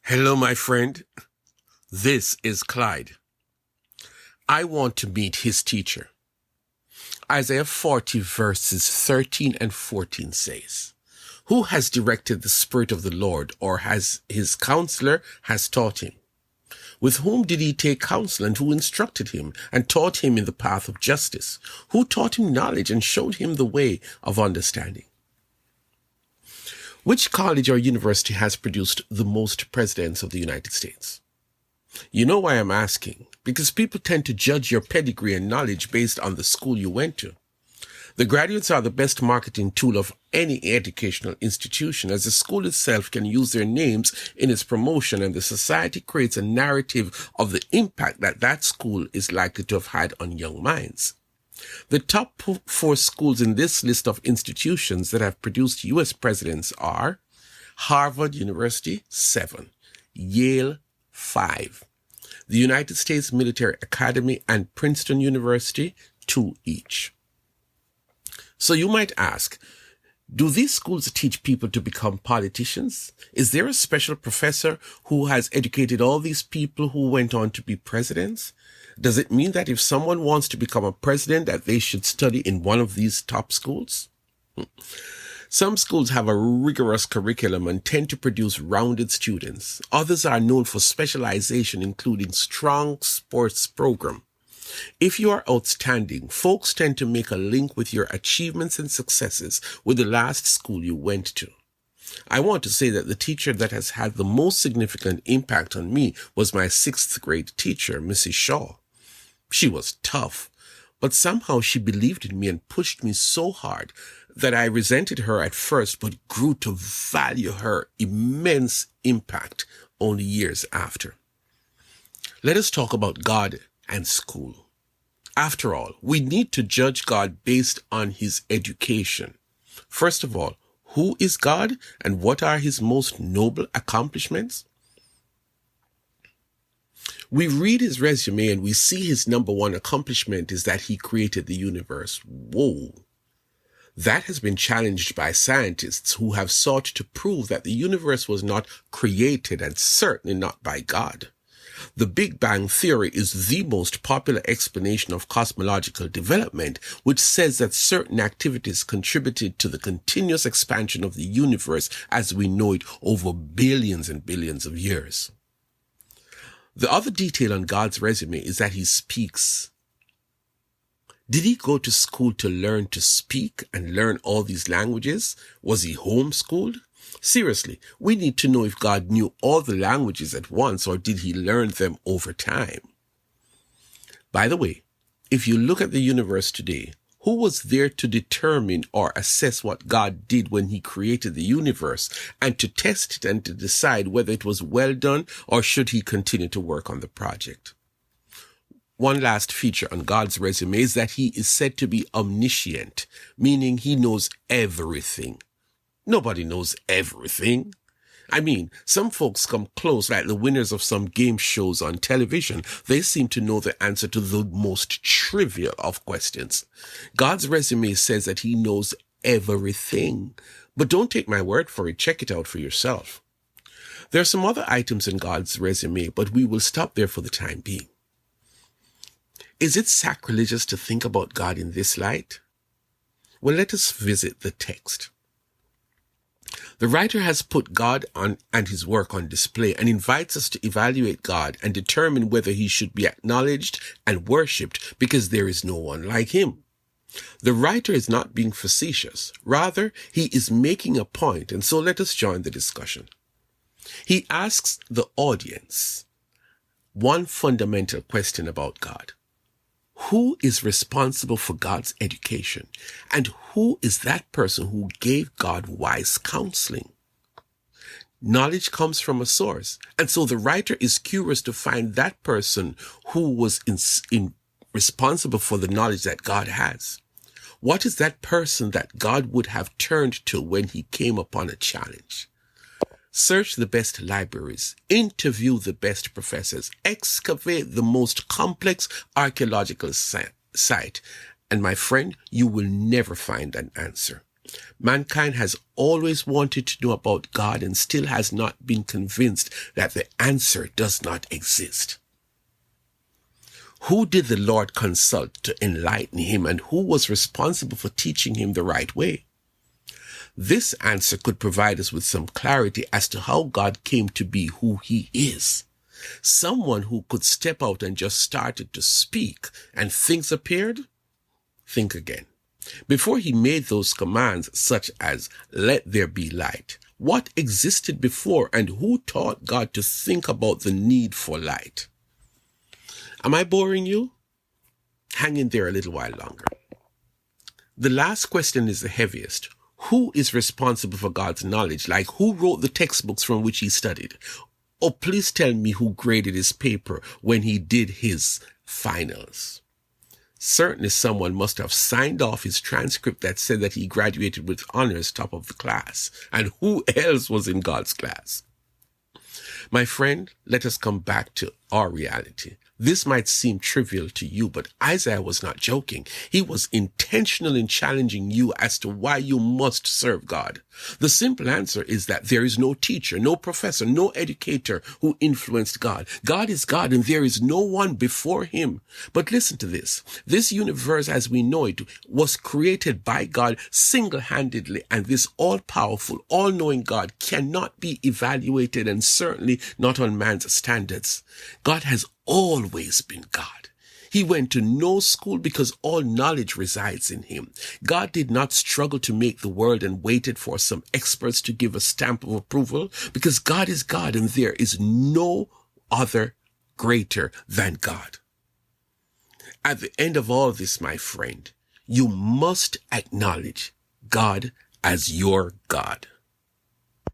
Hello, my friend. This is Clyde. I want to meet his teacher. Isaiah 40 verses 13 and 14 says, "Who has directed the Spirit of the Lord, or has his counselor has taught him? With whom did he take counsel, and who instructed him, and taught him in the path of justice? Who taught him knowledge, and showed him the way of understanding?" Which college or university has produced the most presidents of the United States? You know why I'm asking? Because people tend to judge your pedigree and knowledge based on the school you went to. The graduates are the best marketing tool of any educational institution, as the school itself can use their names in its promotion, and the society creates a narrative of the impact that school is likely to have had on young minds. The top 4 schools in this list of institutions that have produced U.S. presidents are Harvard University, 7, Yale, 5, the United States Military Academy and Princeton University, 2 each. So you might ask, do these schools teach people to become politicians? Is there a special professor who has educated all these people who went on to be presidents? Does it mean that if someone wants to become a president, that they should study in one of these top schools? Some schools have a rigorous curriculum and tend to produce rounded students. Others are known for specialization, including strong sports program. If you are outstanding, folks tend to make a link with your achievements and successes with the last school you went to. I want to say that the teacher that has had the most significant impact on me was my 6th grade teacher, Mrs. Shaw. She was tough, but somehow she believed in me and pushed me so hard that I resented her at first, but grew to value her immense impact only years after. Let us talk about God and school. After all, we need to judge God based on his education. First of all, who is God and what are his most noble accomplishments? We read his resume and we see his number 1 accomplishment is that he created the universe. Whoa! That has been challenged by scientists who have sought to prove that the universe was not created and certainly not by God. The Big Bang Theory is the most popular explanation of cosmological development, which says that certain activities contributed to the continuous expansion of the universe as we know it over billions and billions of years. The other detail on God's resume is that he speaks. Did he go to school to learn to speak and learn all these languages? Was he homeschooled? Seriously, we need to know if God knew all the languages at once, or did he learn them over time? By the way, if you look at the universe today, who was there to determine or assess what God did when he created the universe, and to test it and to decide whether it was well done, or should he continue to work on the project? One last feature on God's resume is that he is said to be omniscient, meaning he knows everything. Nobody knows everything. I mean, some folks come close, like the winners of some game shows on television. They seem to know the answer to the most trivial of questions. God's resume says that he knows everything. But don't take my word for it. Check it out for yourself. There are some other items in God's resume, but we will stop there for the time being. Is it sacrilegious to think about God in this light? Well, let us visit the text. The writer has put God and his work on display and invites us to evaluate God and determine whether he should be acknowledged and worshipped, because there is no one like him. The writer is not being facetious. Rather, he is making a point, and so let us join the discussion. He asks the audience one fundamental question about God. Who is responsible for God's education? And who is that person who gave God wise counseling? Knowledge comes from a source. And so the writer is curious to find that person who was responsible for the knowledge that God has. What is that person that God would have turned to when he came upon a challenge? Search the best libraries, interview the best professors, excavate the most complex archaeological site, and my friend, you will never find an answer. Mankind has always wanted to know about God and still has not been convinced that the answer does not exist. Who did the Lord consult to enlighten him, and who was responsible for teaching him the right way? This answer could provide us with some clarity as to how God came to be who he is. Someone who could step out and just started to speak and things appeared? Think again. Before he made those commands such as, let there be light, what existed before and who taught God to think about the need for light? Am I boring you? Hang in there a little while longer. The last question is the heaviest. Who is responsible for God's knowledge? Like, who wrote the textbooks from which he studied? Oh, please tell me who graded his paper when he did his finals. Certainly someone must have signed off his transcript that said that he graduated with honors, top of the class. And who else was in God's class? My friend, let us come back to our reality. This might seem trivial to you, but Isaiah was not joking. He was intentional in challenging you as to why you must serve God. The simple answer is that there is no teacher, no professor, no educator who influenced God. God is God and there is no one before him. But listen to this. This universe as we know it was created by God single-handedly, and this all-powerful, all-knowing God cannot be evaluated, and certainly not on man's standards. God has always been God. He went to no school because all knowledge resides in him. God did not struggle to make the world and waited for some experts to give a stamp of approval, because God is God and there is no other greater than God. At the end of all this, my friend, you must acknowledge God as your God.